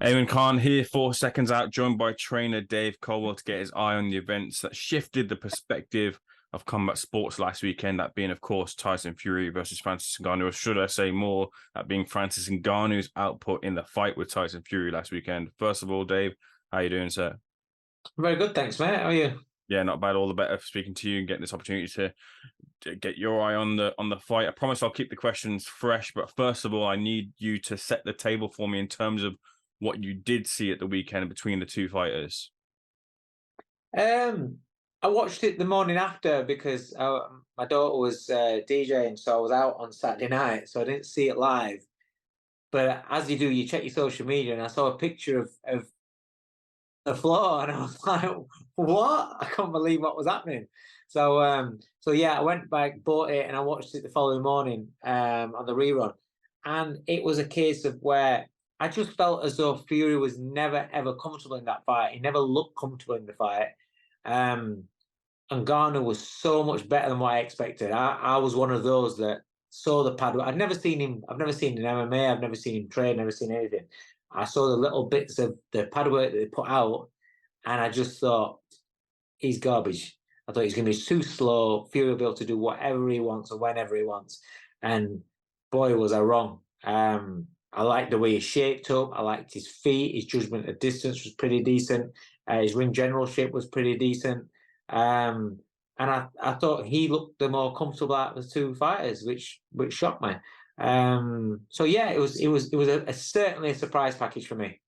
Ayman Khan here for Seconds Out, joined by trainer Dave Coldwell to get his eye on the events that shifted the perspective of combat sports last weekend. That being, of course, Tyson Fury versus Francis Ngannou, or should I say more, that being Francis Ngannou's output in the fight with Tyson Fury last weekend. First of all, Dave, how you doing, sir? Very good, thanks, mate. How are you? Yeah, not bad. All the better for speaking to you and getting this opportunity to get your eye on the fight. I promise I'll keep the questions fresh, but first of all, I need you to set the table for me in terms of what you did see at the weekend between the two fighters. I watched it the morning after because my daughter was DJing, so I was out on Saturday night, so I didn't see it live. But as you do, you check your social media, and I saw a picture of the floor, and I was like, "What? I can't believe what was happening." So yeah, I went back, bought it, and I watched it the following morning on the rerun, and it was a case of where I just felt as though Fury was never ever comfortable in that fight. He never looked comfortable in the fight. Um, and Ngannou was so much better than what I expected. I was one of those that saw the pad. I'd never seen him. I've never seen an MMA. I've never seen him train. Never seen anything. I saw the little bits of the pad work that they put out, and I just thought he's garbage. I thought he's going to be too slow. Fury will be able to do whatever he wants or whenever he wants. And boy, was I wrong. I liked the way he shaped up. I liked his feet. His judgment of distance was pretty decent. His ring generalship was pretty decent. And I thought he looked the more comfortable out of the two fighters, which shocked me. So yeah, it was certainly a surprise package for me.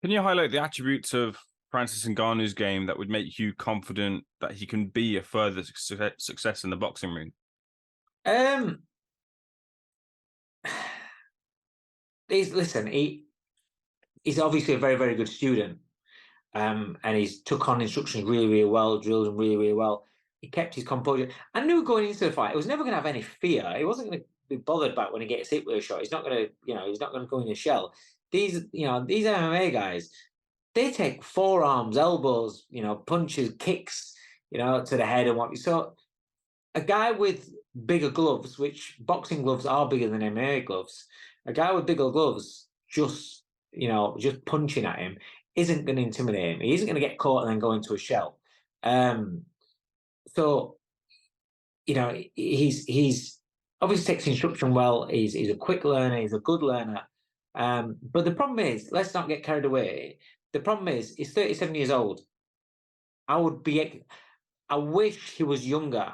Can you highlight the attributes of Francis Ngannou's game that would make you confident that he can be a further success in the boxing ring? He's obviously a very, very good student. And he's took on instructions really, really well, drilled them really, really well. He kept his composure. I knew going into the fight, he was never going to have any fear. He wasn't going to be bothered about when he gets hit with a shot. He's not going to, he's not going to go in a shell. These MMA guys, they take forearms, elbows, punches, kicks, to the head and what. So a guy with bigger gloves, which boxing gloves are bigger than MMA gloves, a guy with bigger gloves just punching at him isn't going to intimidate him. He isn't going to get caught and then go into a shell. So, he's obviously takes instruction well. He's a quick learner. He's a good learner. But the problem is, let's not get carried away. The problem is, he's 37 years old. I wish he was younger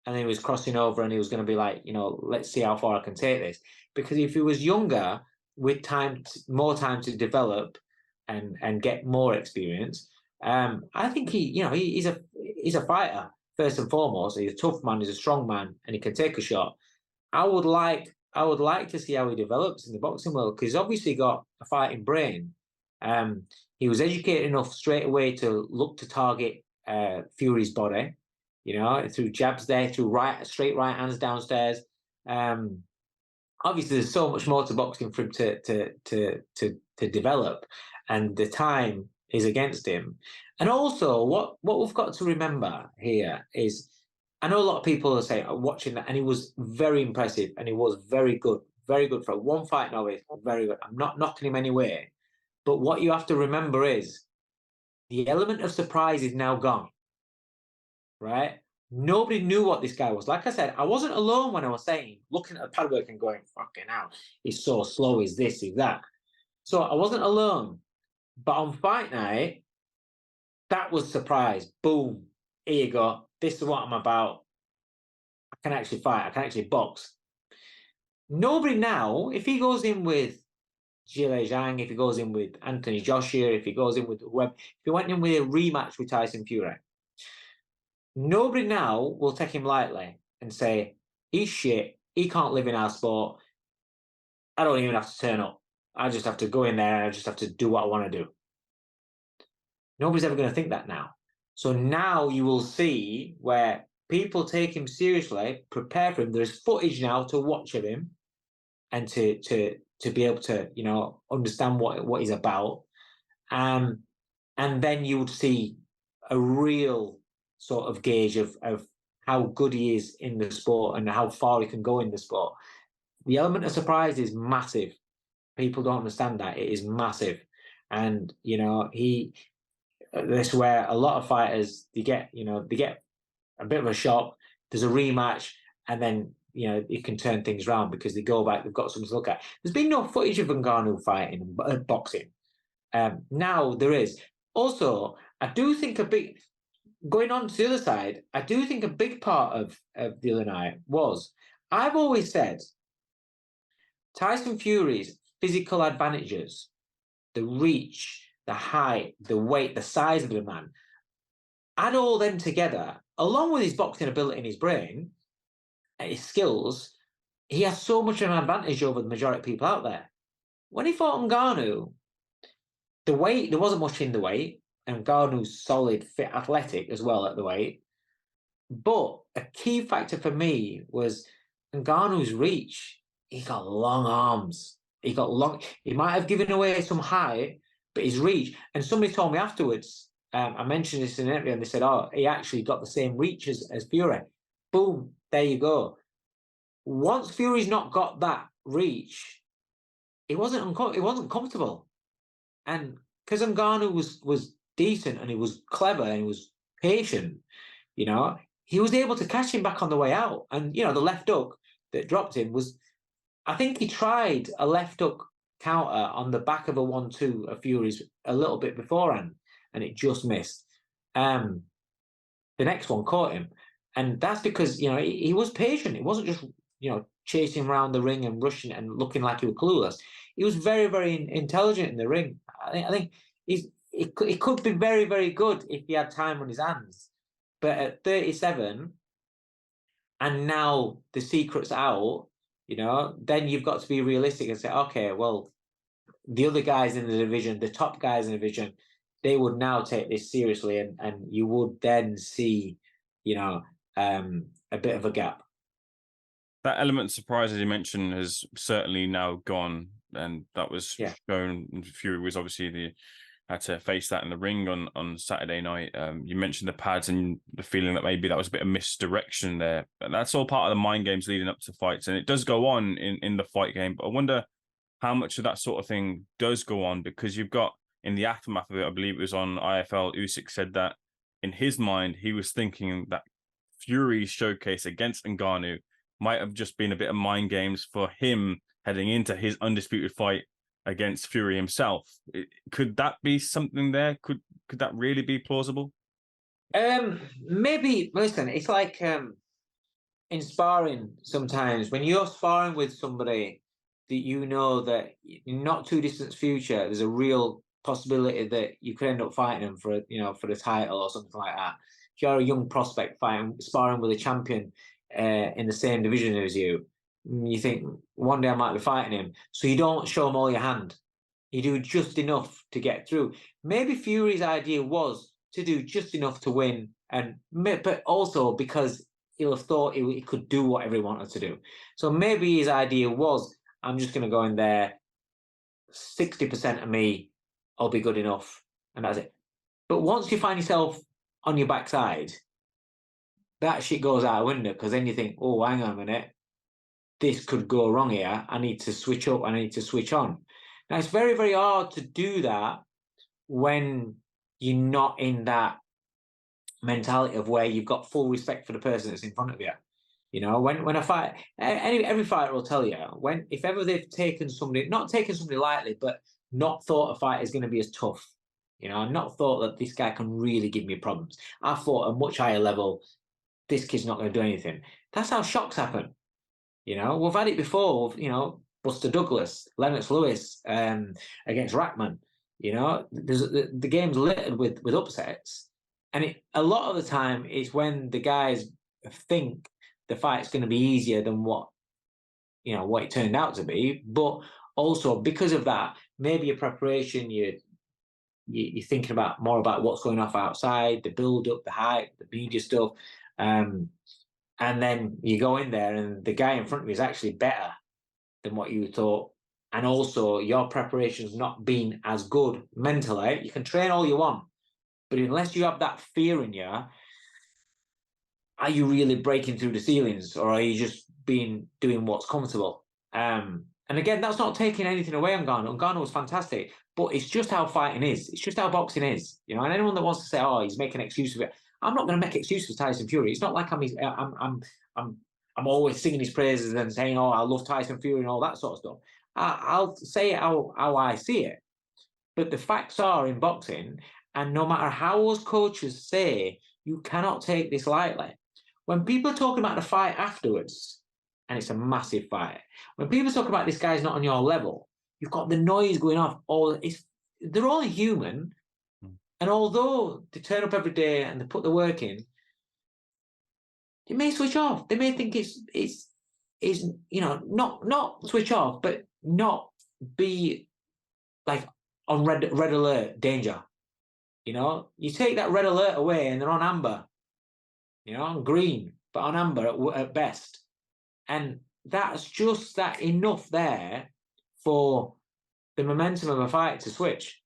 and he was crossing over and he was going to be like, let's see how far I can take this. Because if he was younger, with more time to develop and get more experience, I think he's a fighter first and foremost. He's a tough man. He's a strong man, and he can take a shot. I would like to see how he develops in the boxing world, because he's obviously got a fighting brain. He was educated enough straight away to look to target Fury's body, through jabs there, through straight right hands downstairs. Obviously, there's so much more to boxing for him to develop, and the time is against him. And also, what we've got to remember here is, I know a lot of people are saying, watching that, and he was very impressive, and he was very good for one fight novice. Very good. I'm not knocking him anyway, but what you have to remember is the element of surprise is now gone. Right? Nobody knew what this guy was. Like I said, I wasn't alone when I was saying, looking at the pad work and going, fucking hell, he's so slow, he's this, he's that. So I wasn't alone. But on fight night, that was surprise. Boom. Here you go. This is what I'm about. I can actually fight. I can actually box. Nobody now, if he goes in with Zhile Zhang, if he goes in with Anthony Joshua, if he goes in with Webb, if he went in with a rematch with Tyson Fury, nobody now will take him lightly and say, he's shit, he can't live in our sport, I don't even have to turn up. I just have to go in there and I just have to do what I want to do. Nobody's ever going to think that now. So now you will see where people take him seriously, prepare for him. There's footage now to watch of him and to be able to, understand what he's about. And then you would see a real sort of gauge of how good he is in the sport and how far he can go in the sport. The element of surprise is massive. People don't understand that. It is massive. and this is where a lot of fighters they get a bit of a shock. There's a rematch, and then it can turn things around because they go back. They've got something to look at. There's been no footage of Ngannou fighting boxing. Now there is. Also, I do think going on to the other side, I do think a big part of the other night was, I've always said, Tyson Fury's physical advantages, the reach, the height, the weight, the size of the man, add all them together, along with his boxing ability and his brain, his skills, he has so much of an advantage over the majority of people out there. When he fought Ngannou, the weight, there wasn't much in the weight, and Ngannou's solid, fit, athletic as well at the weight. But a key factor for me was Ngannou's reach. He got long arms. He might have given away some height, but his reach. And somebody told me afterwards, I mentioned this in an interview, and they said, "Oh, he actually got the same reach as Fury." Boom, there you go. Once Fury's not got that reach, it wasn't comfortable. And because Ngannou was decent and he was clever and he was patient, he was able to catch him back on the way out. And the left hook that dropped him was, I think he tried a left hook counter on the back of a 1-2 of Fury's a little bit beforehand, and it just missed. The next one caught him, and that's because he was patient. It wasn't just chasing around the ring and rushing and looking like he was clueless. He was very, very intelligent in the ring. I think it could be very, very good if he had time on his hands. But at 37, and now the secret's out, then you've got to be realistic and say, okay, well, the other guys in the division, the top guys in the division, they would now take this seriously, and you would then see, a bit of a gap. That element of surprise, as you mentioned, has certainly now gone, and that was shown. Fury was obviously had to face that in the ring on Saturday night. You mentioned the pads and the feeling that maybe that was a bit of misdirection there. And that's all part of the mind games leading up to fights, and it does go on in the fight game. But I wonder how much of that sort of thing does go on, because you've got, in the aftermath of it, I believe it was on IFL, Usyk said that in his mind, he was thinking that Fury's showcase against Ngannou might have just been a bit of mind games for him heading into his undisputed fight against Fury himself. Could that be something there? Could that really be plausible? Maybe. Listen, it's like in sparring sometimes, when you're sparring with somebody that that in not too distant future, there's a real possibility that you could end up fighting them for the title or something like that. If you're a young prospect sparring with a champion in the same division as you think one day I might be fighting him. So you don't show him all your hand. You do just enough to get through. Maybe Fury's idea was to do just enough to win, but also because he'll have thought he could do whatever he wanted to do. So maybe his idea was, I'm just going to go in there, 60% of me, I'll be good enough, and that's it. But once you find yourself on your backside, that shit goes out the window, because then you think, oh, hang on a minute, this could go wrong here. I need to switch up. I need to switch on. Now, it's very, very hard to do that when you're not in that mentality of where you've got full respect for the person that's in front of you. When a fight, every fighter will tell you, if ever they've not taken somebody lightly, but not thought a fight is going to be as tough, not thought that this guy can really give me problems. I fought at a much higher level. This kid's not going to do anything. That's how shocks happen. We've had it before. Buster Douglas, Lennox Lewis against Rackman. The game's littered with upsets, and a lot of the time it's when the guys think the fight's going to be easier than what it turned out to be. But also because of that, maybe your preparation, you're thinking more about what's going off outside, the build up, the hype, the media stuff. And then you go in there and the guy in front of you is actually better than what you thought. And also your preparation's not been as good mentally. You can train all you want, but unless you have that fear in you, are you really breaking through the ceilings, or are you just doing what's comfortable? And And again, that's not taking anything away on Ngannou. Ngannou was fantastic, but it's just how fighting is. It's just how boxing is, you know. And anyone that wants to say, "Oh, he's making excuses for it," I'm not going to make excuses for Tyson Fury. It's not like I'm always singing his praises and saying, "Oh, I love Tyson Fury" and all that sort of stuff. I'll say how I see it. But the facts are in boxing, and no matter how us coaches say, you cannot take this lightly. When people are talking about the fight afterwards, and it's a massive fight, when people talk about this guy's not on your level, you've got the noise going off. They're only human, and although they turn up every day and they put the work in, they may switch off. They may think it's not switch off, but not be like on red alert danger. You know, you take that red alert away and they're on amber, you know, on green, but on amber at best. And that's just that enough there for the momentum of a fight to switch.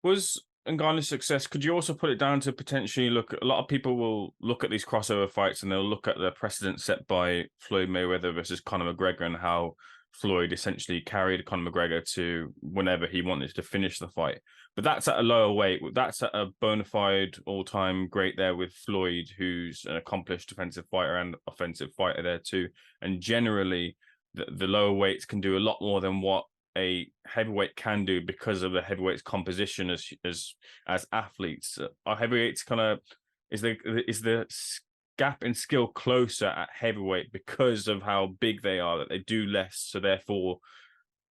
Was Ngannou's success, could you also put it down to potentially look at, a lot of people will look at these crossover fights and they'll look at the precedent set by Floyd Mayweather versus Conor McGregor and how Floyd essentially carried Conor McGregor to whenever he wanted to finish the fight. But that's at a lower weight. That's at a bona fide all-time great there with Floyd, who's an accomplished defensive fighter and offensive fighter there too. And generally, the lower weights can do a lot more than what a heavyweight can do because of the heavyweight's composition as athletes. Are heavyweights kind of is the gap in skill closer at heavyweight because of how big they are, that they do less, so therefore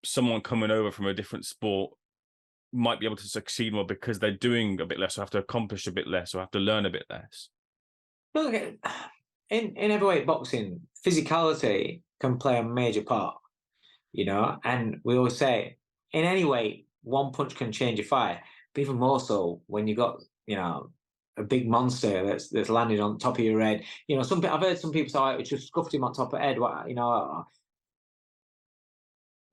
someone coming over from a different sport might be able to succeed more because they're doing a bit less or have to accomplish a bit less or have to learn a bit less? Look, in heavyweight boxing, physicality can play a major part, you know, and we always say in any weight, one punch can change a fight, but even more so when you got, you know, a big monster that's landed on top of your head. You know, I've heard some people say, "Oh, it just scuffed him on top of the head." What, you know,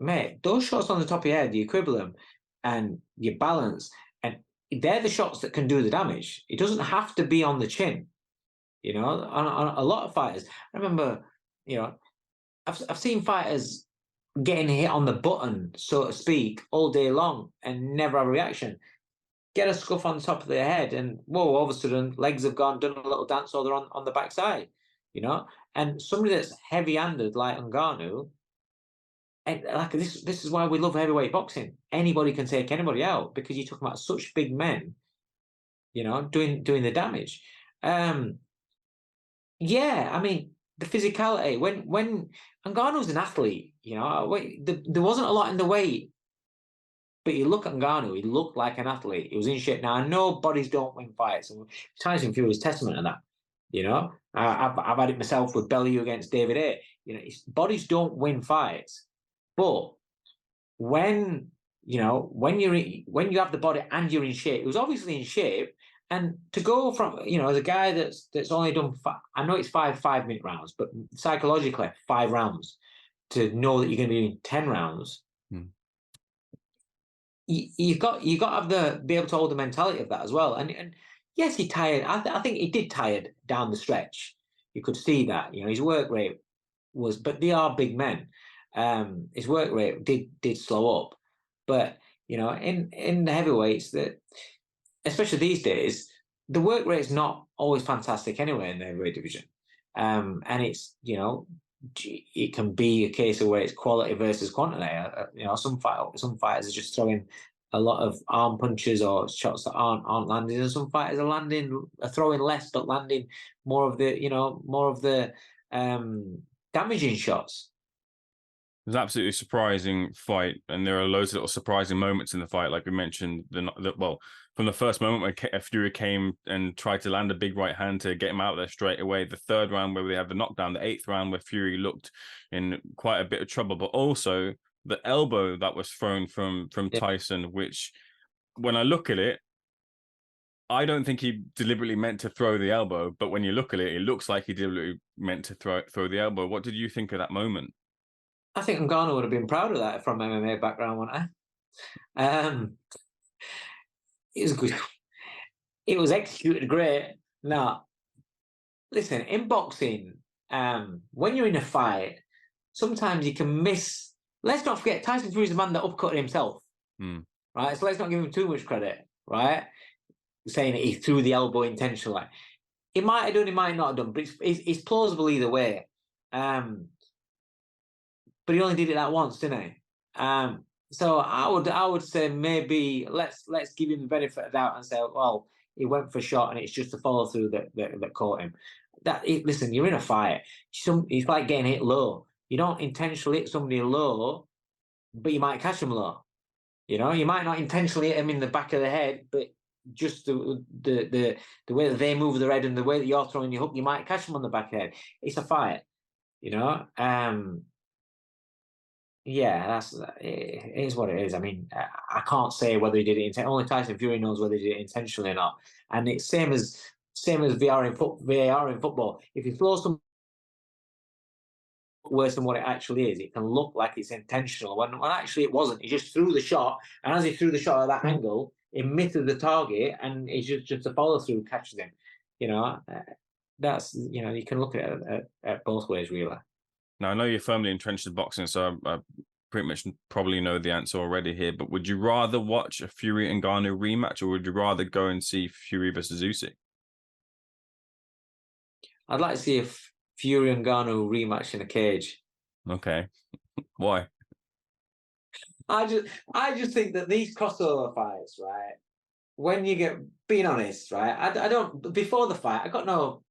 mate, those shots on the top of your head, you quibble them and you balance, and they're the shots that can do the damage. It doesn't have to be on the chin. You know, on a lot of fighters, I remember, you know, I've seen fighters getting hit on the button, so to speak, all day long and never have a reaction. Get a scuff on the top of their head, and whoa, all of a sudden, legs have gone, done a little dance, or they're on the backside, you know? And somebody that's heavy handed like Ngannou, and like this is why we love heavyweight boxing. Anybody can take anybody out because you're talking about such big men, you know, doing the damage. Yeah, I mean, the physicality, when Ngannou's an athlete, you know, there wasn't a lot in the weight. But you look at Ngannou, he looked like an athlete. He was in shape. Now, I know bodies don't win fights, and Tyson Fury is testament to that. You know, I've had it myself with Bellew against David A. You know, bodies don't win fights, but when you know when you have the body and you're in shape, he was obviously in shape. And to go from, you know, the guy that's only done, I know it's 5 minute rounds, but psychologically 5 rounds, to know that you're going to be in 10 rounds. You've got to have be able to hold the mentality of that as well. And yes, he tired. I think he did tired down the stretch. You could see that. You know, his work rate was, but they are big men. His work rate did slow up, but you know, in the heavyweights, that especially these days, the work rate is not always fantastic anyway in the heavyweight division. And it's, you know, it can be a case of where it's quality versus quantity. You know, some fighters are just throwing a lot of arm punches or shots that aren't landing, and some fighters are throwing less but landing more of the damaging shots. It was an absolutely surprising fight, and there are loads of little surprising moments in the fight. Like we mentioned, well, from the first moment when Fury came and tried to land a big right hand to get him out there straight away, the third round where they had the knockdown, the 8th round where Fury looked in quite a bit of trouble, but also the elbow that was thrown from Tyson, which when I look at it, I don't think he deliberately meant to throw the elbow, but when you look at it, it looks like he deliberately meant to throw the elbow. What did you think of that moment? I think Ngannou would have been proud of that from MMA background, wouldn't I? It was good. It was executed great. Now, listen, in boxing, when you're in a fight, sometimes you can miss. Let's not forget, Tyson Fury is the man that upcut himself, right? So let's not give him too much credit, right? Saying he threw the elbow intentionally. He might have done, he might not have done, but it's plausible either way. But he only did it that once, didn't he? So I would say maybe let's give him the benefit of the doubt and say, well, he went for a shot and it's just the follow through that caught him. Listen, you're in a fight. It's like getting hit low. You don't intentionally hit somebody low, but you might catch them low. You know, you might not intentionally hit them in the back of the head, but just the way that they move their head and the way that you're throwing your hook, you might catch them on the back of the head. It's a fight, you know. Yeah, it is what it is. I mean, I can't say whether he did it intentionally. Only Tyson Fury knows whether he did it intentionally or not. And it's same as VAR in football. If you throw some worse than what it actually is, it can look like it's intentional when actually it wasn't. He just threw the shot, and as he threw the shot at that angle, it missed the target, and it's just a follow through catches him. You know, that's, you know, you can look at it at both ways, really. Now, I know you're firmly entrenched in boxing, so I pretty much probably know the answer already here, but would you rather watch a Fury and Ngannou rematch, or would you rather go and see Fury versus Usyk? I'd like to see a Fury and Ngannou rematch in a cage. Okay. Why? I just think that these crossover fights, right? When you get, being honest, right? I don't, before the fight, I got no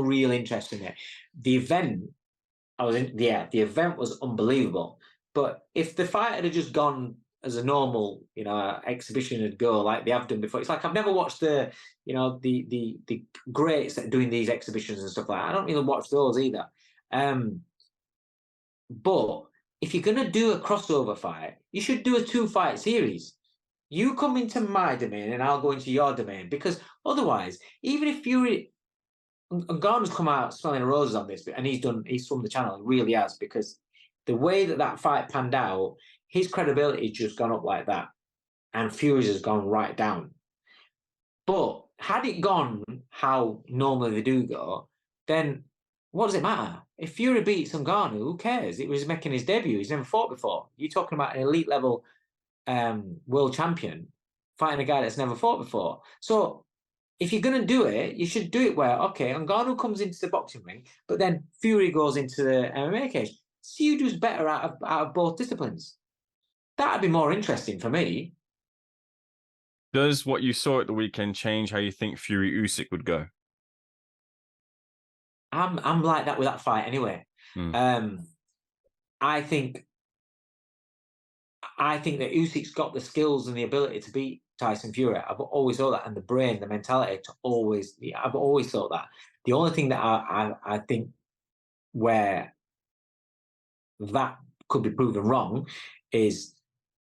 real interest in it. The event, the event was unbelievable. But if the fight had just gone as a normal, you know, exhibition would go like they have done before, it's like I've never watched the greats that are doing these exhibitions and stuff like that. I don't really watch those either. But if you're gonna do a crossover fight, you should do a 2-fight series. You come into my domain and I'll go into your domain, because otherwise, even if Fury and Garner's come out smelling roses on this, and he's from the channel, he really has, because the way that fight panned out, his credibility just gone up like that, and Fury's has gone right down. But had it gone how normally they do go, then what does it matter? If Fury beats Ngannou, who cares? It was making his debut. He's never fought before. You're talking about an elite level world champion fighting a guy that's never fought before. So if you're going to do it, you should do it where, okay, Ngannou comes into the boxing ring, but then Fury goes into the MMA cage. See who does better out of both disciplines. That'd be more interesting for me. Does what you saw at the weekend change how you think Fury Usyk would go? I'm like that with that fight anyway. I think that Usyk's got the skills and the ability to beat Tyson Fury. I've always thought that, and the brain, the mentality to always. I've always thought that. The only thing that I think where that could be proven wrong is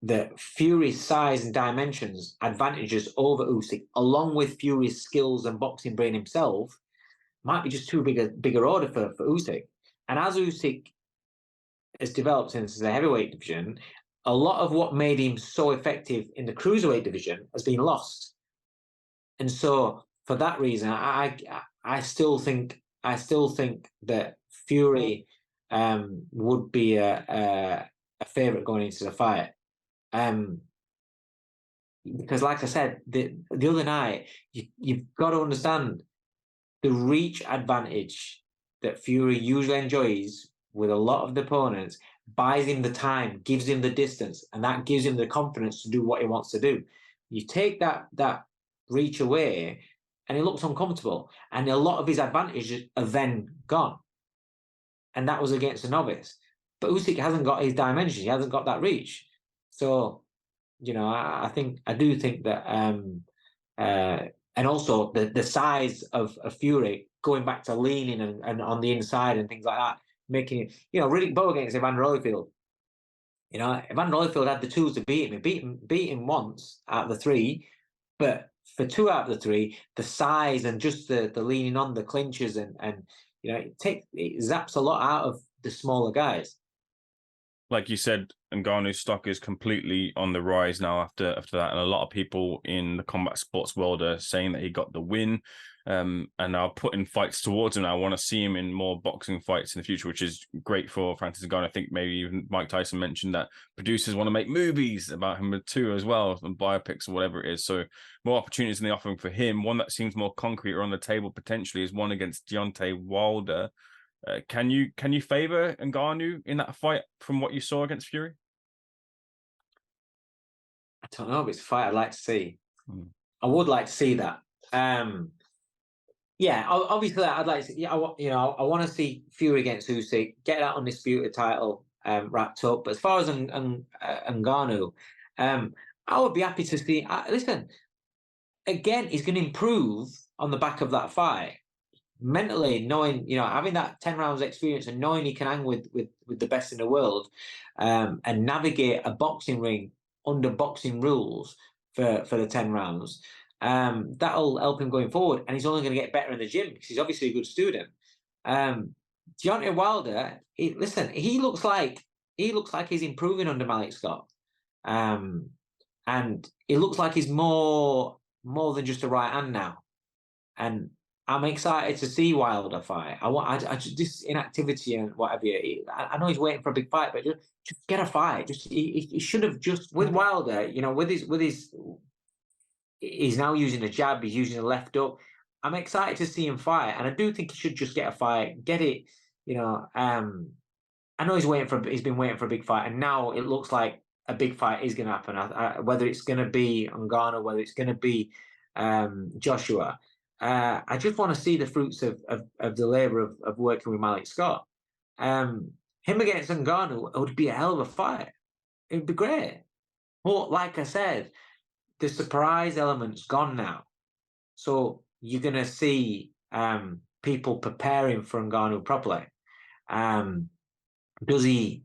that Fury's size and dimensions advantages over Usyk, along with Fury's skills and boxing brain himself, might be just too bigger order for Usyk. And as Usyk has developed into the heavyweight division, a lot of what made him so effective in the cruiserweight division has been lost. And so for that reason, I still think that Fury would be a favorite going into the fight. Because like I said, the other night, you've got to understand the reach advantage that Fury usually enjoys with a lot of the opponents buys him the time, gives him the distance, and that gives him the confidence to do what he wants to do. You take that reach away, and he looks uncomfortable, and a lot of his advantages are then gone. And that was against a novice. But Usyk hasn't got his dimension, he hasn't got that reach. So, you know, I do think that and also the size of Fury going back to leaning and on the inside and things like that, making it, you know, Riddick Bowe against Evander Holyfield. You know, Evander Holyfield had the tools to beat him. He beat him once out of the 3, but for 2 out of the 3, the size and just the leaning on, the clinches and you know, it zaps a lot out of the smaller guys. Like you said, Ngannou's stock is completely on the rise now after that, and a lot of people in the combat sports world are saying that he got the win. and are putting fights towards him. I want to see him in more boxing fights in the future, which is great for Francis Ngannou. I think maybe even Mike Tyson mentioned that producers want to make movies about him too as well, and biopics or whatever it is. So more opportunities in the offering for him. One that seems more concrete or on the table potentially is one against Deontay Wilder. Can you favor Ngannou in that fight from what you saw against Fury? I don't know, but it's a fight I'd like to see. I would like to see that. Yeah, obviously, I'd like to. Yeah, I want to see Fury against Usyk, get that undisputed title wrapped up. But as far as Ngannou, I would be happy to see. Listen, again, he's going to improve on the back of that fight. Mentally, knowing, having that 10 rounds experience and knowing he can hang with the best in the world, and navigate a boxing ring under boxing rules for the 10 rounds. That'll help him going forward, and he's only going to get better in the gym because he's obviously a good student. Deontay Wilder, he looks like he's improving under Malik Scott, and it looks like he's more than just a right hand now. And I'm excited to see Wilder fight. I just this inactivity and whatever. I know he's waiting for a big fight, but just get a fight. He should have just with Wilder. with his. He's now using a jab. He's using a left hook. I'm excited to see him fight, and I do think he should just get a fight, get it. I know he's been waiting for a big fight, and now it looks like a big fight is going to happen. Whether it's going to be Ngannou, whether it's going to be Joshua. I just want to see the fruits of the labour of working with Malik Scott. Him against Ngannou, it would be a hell of a fight. It would be great. But like I said, the surprise element's gone now. So you're going to see people preparing for Ngannou properly. Does he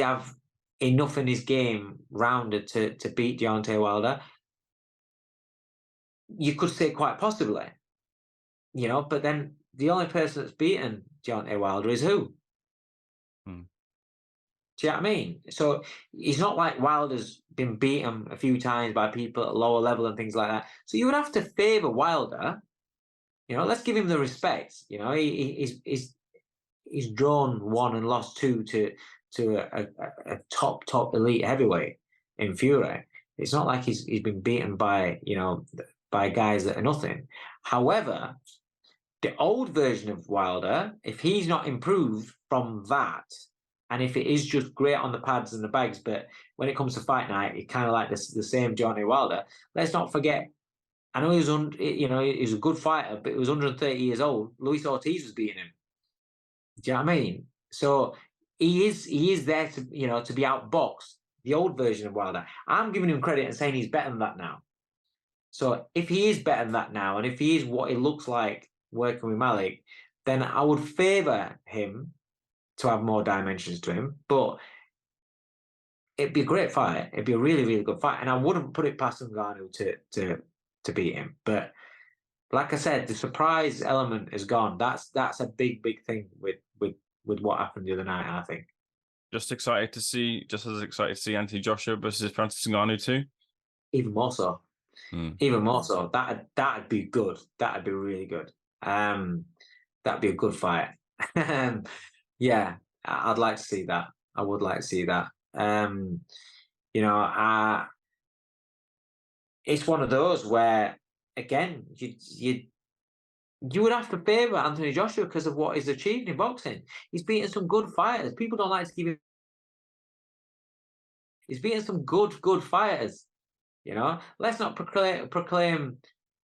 have enough in his game rounded to beat Deontay Wilder? You could say quite possibly, but then the only person that's beaten Deontay Wilder is who? Do you know what I mean? So it's not like Wilder's been beaten a few times by people at a lower level and things like that. So you would have to favour Wilder. Let's give him the respect. He's drawn 1 and lost 2 to a top elite heavyweight in Fury. It's not like he's been beaten by by guys that are nothing. However, the old version of Wilder, if he's not improved from that, and if it is just great on the pads and the bags, but when it comes to fight night, it's kind of like the same Johnny Wilder. Let's not forget, I know he was a good fighter, but he was 130 years old. Luis Ortiz was beating him. Do you know what I mean? So he is there to to be outboxed. The old version of Wilder. I'm giving him credit and saying he's better than that now. So if he is better than that now, and if he is what he looks like working with Malik, then I would favour him to have more dimensions to him. But it'd be a great fight. It'd be a really, really good fight. And I wouldn't put it past Ngannou to beat him. But like I said, the surprise element is gone. That's a big, big thing with what happened the other night, I think. Just as excited to see Anthony Joshua versus Francis Ngannou too? Even more so. Even more so. That'd be good. That'd be really good. That'd be a good fight. Yeah, I'd like to see that. I would like to see that. It's one of those where, again, you would have to favour Anthony Joshua because of what he's achieved in boxing. He's beaten some good fighters. People don't like to give him. He's beaten some good fighters. Let's not proclaim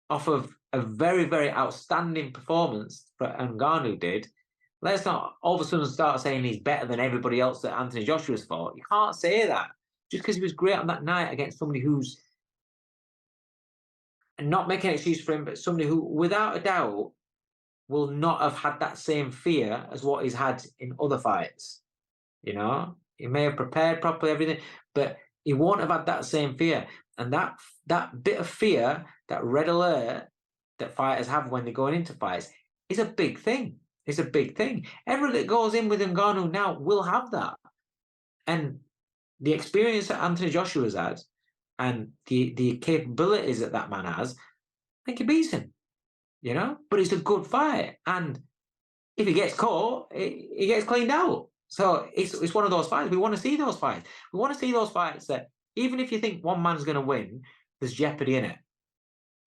off of a very, very outstanding performance that Ngannou did. Let's not all of a sudden start saying he's better than everybody else that Anthony Joshua's fought. You can't say that just because he was great on that night against somebody who's, and not making an excuse for him, but somebody who, without a doubt, will not have had that same fear as what he's had in other fights. He may have prepared properly, everything, but he won't have had that same fear. And that bit of fear, that red alert that fighters have when they're going into fights, is a big thing. It's a big thing. Everyone that goes in with Ngannou now will have that. And the experience that Anthony Joshua's had and the capabilities that man has, I think he beats him. but it's a good fight. And if he gets caught, he gets cleaned out. So it's one of those fights. We want to see those fights. We want to see those fights that even if you think one man's going to win, there's jeopardy in it.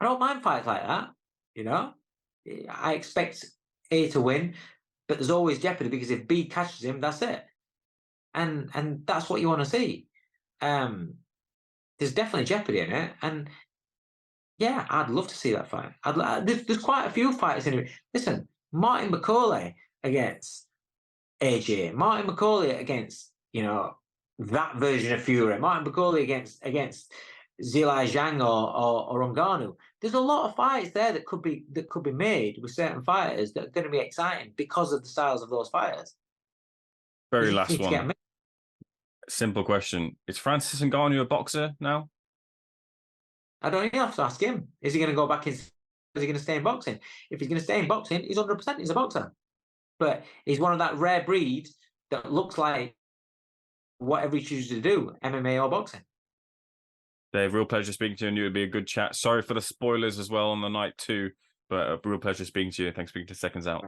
I don't mind fights like that. I expect A to win, but there's always jeopardy because if B catches him, that's it. And that's what you want to see. There's definitely jeopardy in it, and yeah, I'd love to see that fight. There's quite a few fighters in it. Listen, Martin McCauley against AJ, Martin McCauley against that version of Fury, Martin McCauley against Zhilai Zhang or Ngannou. There's a lot of fights there that could be made with certain fighters that are going to be exciting because of the styles of those fighters. Very last one. Simple question: is Francis Ngannou a boxer now? I don't even have to ask him. Is he going to go back in? Is he going to stay in boxing? If he's going to stay in boxing, he's 100%. He's a boxer, but he's one of that rare breed that looks like whatever he chooses to do, MMA or boxing. Dave, real pleasure speaking to you, and it would be a good chat. Sorry for the spoilers as well on the night too, but a real pleasure speaking to you. Thanks for speaking to Seconds Out.